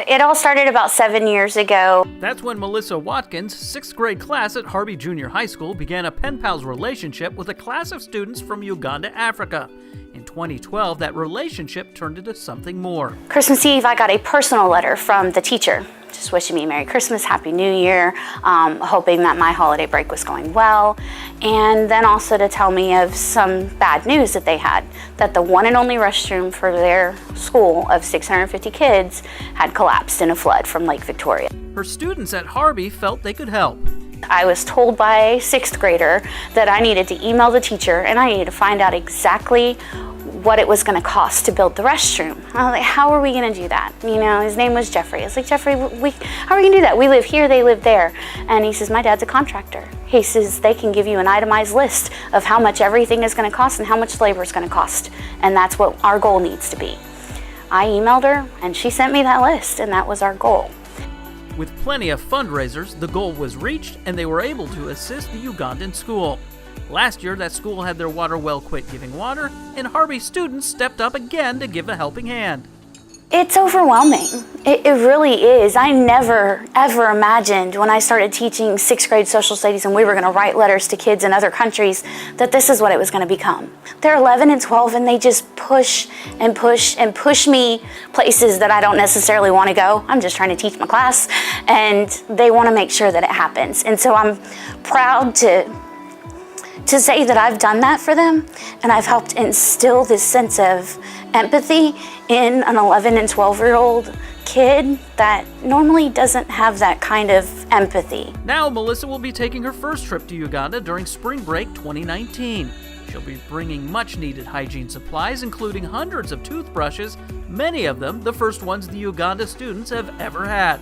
It all started about 7 years ago. That's when Melissa Watkins' 6th grade class at Harvey Junior High School began a pen pals relationship with a class of students from Uganda, Africa. In 2012, that relationship turned into something more. Christmas Eve, I got a personal letter from the teacher, just wishing me Merry Christmas, Happy New Year, hoping that my holiday break was going well, and then also to tell me of some bad news that they had, that the one and only restroom for their school of 650 kids had collapsed in a flood from Lake Victoria. Her students at Harvey felt they could help. I was told by a 6th grader that I needed to email the teacher and I needed to find out exactly what it was going to cost to build the restroom. I was like, how are we going to do that? You know, his name was Jeffrey. I was like, Jeffrey, how are we going to do that? We live here, they live there. And he says, my dad's a contractor. He says, they can give you an itemized list of how much everything is going to cost and how much labor is going to cost. And that's what our goal needs to be. I emailed her and she sent me that list, and that was our goal. With plenty of fundraisers, the goal was reached and they were able to assist the Ugandan school. Last year, that school had their water well quit giving water, and Harvey students stepped up again to give a helping hand. It's overwhelming. It really is. I never, ever imagined when I started teaching 6th grade social studies and we were going to write letters to kids in other countries that this is what it was going to become. They're 11 and 12 and they just push and push and push me places that I don't necessarily want to go. I'm just trying to teach my class, and they want to make sure that it happens. And so I'm proud to say that I've done that for them, and I've helped instill this sense of empathy in an 11 and 12-year-old kid that normally doesn't have that kind of empathy. Now Melissa will be taking her first trip to Uganda during spring break 2019. She'll be bringing much-needed hygiene supplies, including hundreds of toothbrushes, many of them the first ones the Uganda students have ever had.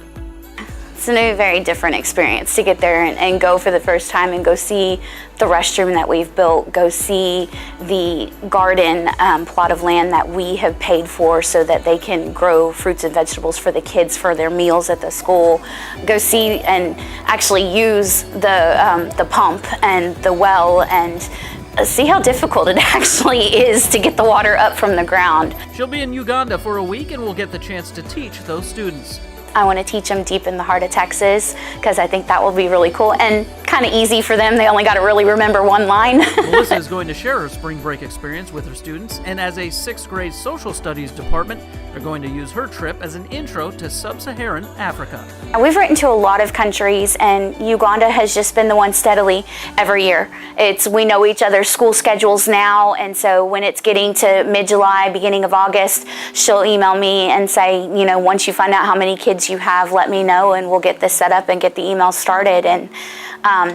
It's a very different experience to get there and go for the first time and go see the restroom that we've built, go see the garden plot of land that we have paid for so that they can grow fruits and vegetables for the kids for their meals at the school, go see and actually use the pump and the well and see how difficult it actually is to get the water up from the ground. She'll be in Uganda for a week and will get the chance to teach those students. I want to teach them deep in the heart of Texas because I think that will be really cool and kind of easy for them. They only got to really remember one line. Melissa is going to share her spring break experience with her students, and as a 6th grade social studies department, they're going to use her trip as an intro to sub-Saharan Africa. We've written to a lot of countries, and Uganda has just been the one steadily every year. We know each other's school schedules now, and so when it's getting to mid-July, beginning of August, she'll email me and say, you know, once you find out how many kids you have, let me know and we'll get this set up and get the email started. And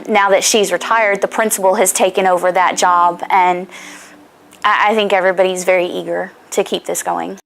now that she's retired, the principal has taken over that job, and I think everybody's very eager to keep this going.